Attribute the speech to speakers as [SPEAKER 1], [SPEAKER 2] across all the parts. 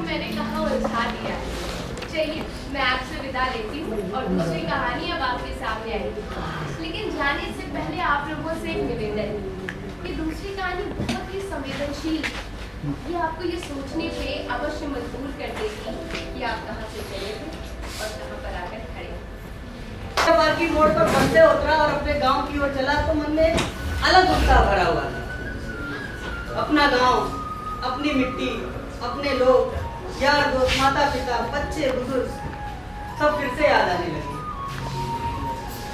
[SPEAKER 1] मैंने कहाँ उलझा दिया है। चलिए मैं आपसे विदा लेती हूँ और दूसरी कहानी अब आपके सामने आएगी। लेकिन जाने से पहले आप लोगों से एक निवेदन कि दूसरी कहानी बहुत ही संवेदनशील, ये आपको ये सोचने पे अवश्य मजबूर कर देगी कि आप कहाँ से चले थे और कहाँ पर आकर खड़े।
[SPEAKER 2] की मोड़ पर बस से उतरा और अपने गांव की ओर चला तो मन में अलग उत्साह भरा हुआ था। अपना गांव, अपनी मिट्टी, अपने लोग, यार दोस्त, माता पिता, बच्चे बुजुर्ग सब फिर से याद आने लगे।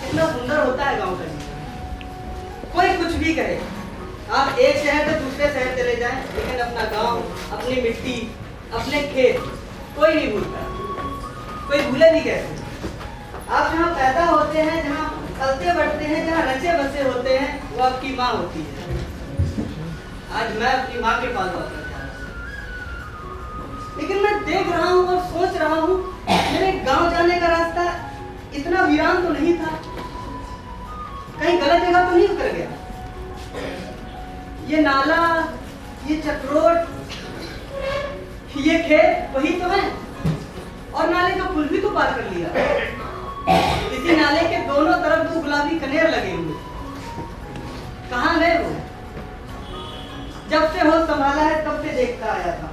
[SPEAKER 2] कितना सुंदर होता है गांव का जीवन। कोई कुछ भी कहे, आप एक शहर से दूसरे शहर चले जाएं, लेकिन अपना गांव, अपनी मिट्टी, अपने खेत कोई नहीं भूलता। कोई भूले नहीं कैसे। आप जहाँ पैदा होते हैं, जहाँ पलते बढ़ते हैं, जहाँ रचे बसे होते हैं, वो आपकी माँ होती है। आज मैं अपनी माँ के पास वापस जा रहा हूँ, लेकिन मैं देख रहा हूँ और सोच रहा हूँ मेरे गांव जाने का रास्ता इतना वीरान तो नहीं था। कहीं गलत जगह तो नहीं उतर गया। ये नाला, ये चक्रोट, ये खेत वही तो है, और नाले का पुल भी तो पार कर लिया। इसी नाले के दोनों तरफ दो गुलाबी कनेर लगे हुए। कहाँ गए वो? जब से होश संभाला है तब से देखता आया था।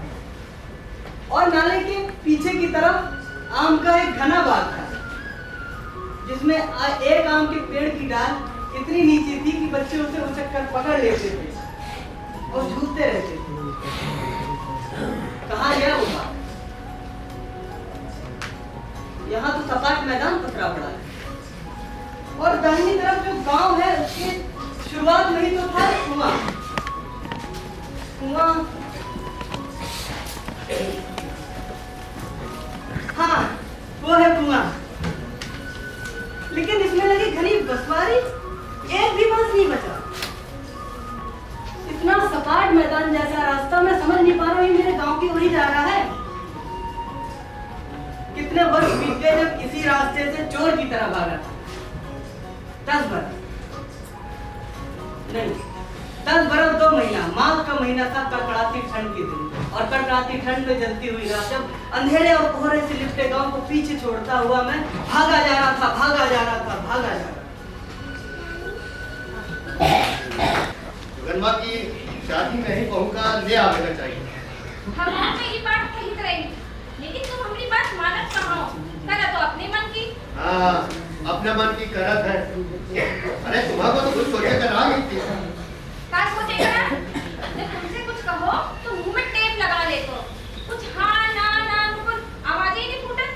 [SPEAKER 2] और नाले के पीछे की तरफ आम का एक घना बाग था, जिसमें एक आम के पेड़ की डाल इतनी नीचे थी कि बच्चे उसे उछक पकड़ लेते थे और झूलते रहते थे। कहाँ गया वो बाग? यहाँ तो सपाट मैदान पथरा पड़ा है, और दाहिनी तरफ जो गांव है उसके शुरुआत में ही तो था कुआं। कुआं, हाँ वो है कुआं। लेकिन इसमें लगी घनी बसवारी, एक भी बांस नहीं बचा। इतना सपाट मैदान जैसा रास्ता मैं समझ नहीं पा रहा हूँ ये मेरे गांव की ओर ही जा रहा है। कितने वर्ष बीत गए जब इसी रास्ते से चोर की तरह भागा था। 10 बरस नहीं, 10 बरस 2 महीना। माघ का महीना था, कड़कड़ाती ठंड के दिन, और कड़कड़ाती ठंड में जलती हुई रात, जब अंधेरे और कोहरे से लिपटे गांव को पीछे छोड़ता हुआ मैं भागा जा रहा था, भागा जा रहा था, भागा जा रहा था।
[SPEAKER 3] जुगन्मा की शादी में ही बहू का ले आवेगा चाहिए।
[SPEAKER 1] हम मेरी बात कही करेंगे, लेकिन तुम हमारी बात मानत कहाँ हो? करा तो अपने मन की।
[SPEAKER 3] हाँ, अपने मन की करत है। अरे तुम्हारा तो कुछ सोचे कर आ गई थी।
[SPEAKER 1] क्या सोचेगा? जब तुमसे कुछ कहो तो मुंह में टेप लगा लेते हो। कुछ हाँ ना ना कुछ आवाज ही नहीं फूटे।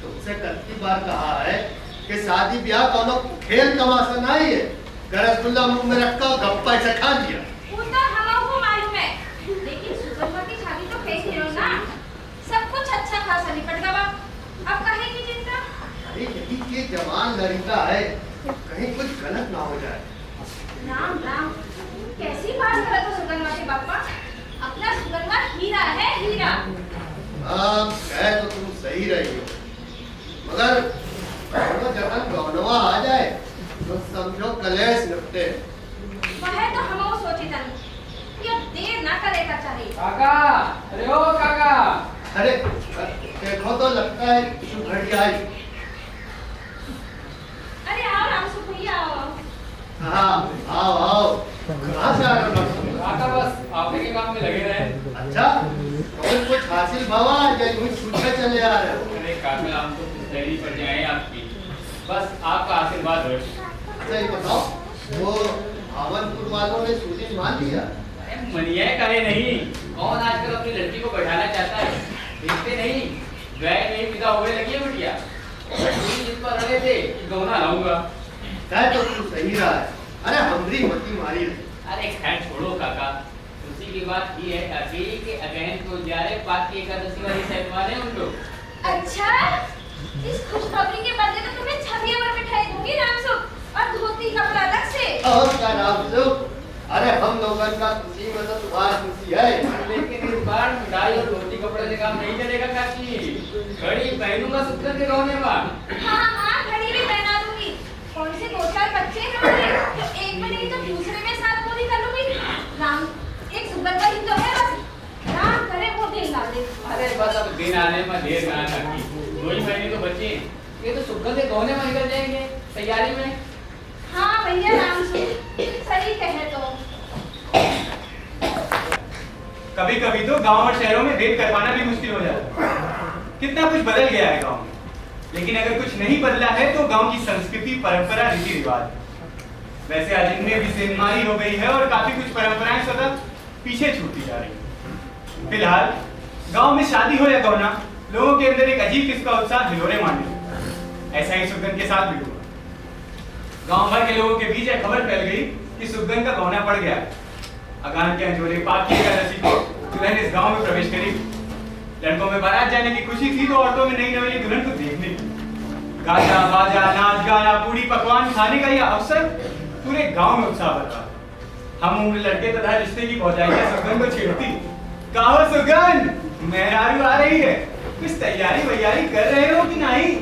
[SPEAKER 3] तुमसे कितनी बार कहा है कि शादी ब्याह कोनो खेल तमाशा नहीं है। रसगुल्ला मुंह में रखा गप्पा ऐसे खा लिया।
[SPEAKER 1] वो तो हमको मालूम है, लेकिन सुगन्मा की शादी तो फेंक ही रहो ना। सब कुछ अच्छा खासा निपट गया। अब काहे की चिंता?
[SPEAKER 3] अरे यही के जवान लड़का है, कहीं कुछ गलत ना हो जाए।
[SPEAKER 1] राम राम, कैसी बात कर तो सुगन्मा के पापा? अपना सुगन्मा हीरा है, हीरा।
[SPEAKER 3] हाँ, कह तो तुम सही रही हो, मगर जब गौनवा आ जाए तो समझो कलेश निपटे।
[SPEAKER 1] वह तो हम सोचे था कि अब देर ना करेगा चाहिए।
[SPEAKER 4] काका, अरे ओ काका।
[SPEAKER 3] अरे देखो तो लगता है शुभ घड़ी आई।
[SPEAKER 1] अरे आओ रामसु भैया आओ।
[SPEAKER 3] हाँ आओ आओ। कहाँ से आ रहे हो?
[SPEAKER 4] काका बस आपके के काम में लगे रहे।
[SPEAKER 3] अच्छा, तो कुछ हासिल भवा या यूं छूटे चले आ रहे हो?
[SPEAKER 4] अरे काका हम तो तैयारी पर जाए आपकी, बस आपका आशीर्वाद हो।
[SPEAKER 3] अच्छा ये बताओ, वो भावनपुर वालों ने शूटिंग मान लिया?
[SPEAKER 4] मनिया कहे नहीं, कौन आजकल अपनी लड़की को बैठाना चाहता है? देखते नहीं ड्राइव में विदा होने लगी है बिटिया। जिस पर रहे थे कि गौना लाऊंगा।
[SPEAKER 3] कह तो तू सही रहा है। अरे हमरी मती मारी रही।
[SPEAKER 4] अरे खैर छोड़ो काका, उसी की बात ये है काकी कि अगेन को जा रहे पाक की एकादशी वाली सैतवान है उन लोग।
[SPEAKER 1] अच्छा, इस खुशखबरी के बदले तो तुम्हें छविया पर मिठाई दूंगी रामसु, और धोती कपड़ा अलग से।
[SPEAKER 3] और क्या रामसु? अरे हम लोगन का खुशी में तो तुम्हारी खुशी है।
[SPEAKER 4] लेकिन इस बार मिठाई और धोती कपड़े से काम नहीं चलेगा काकी। घड़ी पहनूंगा सूत्र के गहने में।
[SPEAKER 1] हाँ हाँ, घड़ी भी पहना दूंगी। कौन से 2-4 बच्चे हैं हमारे, तो एक में नहीं तो दूसरे में साथ पूरी कर लूंगी। राम, एक सुगन्धा ही तो है बस। राम करे वो दिन ला दे।
[SPEAKER 4] अरे बस अब दिन आने में देर ना लगी, 2 ही महीने तो बचे हैं। ये तो सुगंध के गहने में निकल जाएंगे तैयारी में।
[SPEAKER 1] हाँ भैया राम जी, सही कहे तो।
[SPEAKER 5] कभी कभी तो गांव और शहरों में भेद करवाना भी मुश्किल हो जाता है। कितना कुछ बदल गया है गांव में, लेकिन अगर कुछ नहीं बदला है तो गांव की संस्कृति, परंपरा, रीति रिवाज। वैसे आज इनमें भी सेंधमारी हो गई है और काफी कुछ परंपराएं सतत पीछे छूटती जा रही हैं। फिलहाल गांव में शादी हो या गौना, लोगों के अंदर एक अजीब किस्म का उत्साह हिलोरे मारने लगता। ऐसा ही सुगंध के साथ भी हुआ। गांव भर के लोगों के बीच एक खबर फैल गई कि सुगंध का गौना पड़ गया। अगान के अंजोरे पाक की एकादशी को दुल्हन इस गांव में प्रवेश करेगी। लड़कों में बारात जाने की खुशी थी तो औरतों में नई नवेली दुल्हन को देखने की। गाजा बाजा, नाच गाना, पूरी पकवान खाने का यह अवसर पूरे गांव में उत्साह भर रहा। हम उम्र लड़के तथा रिश्ते की पहुंचाइयां सुगंध को छेड़ती। कहो सुगंध, मेहरारू आ रही है, कुछ तैयारी वैयारी कर रहे हो कि नहीं?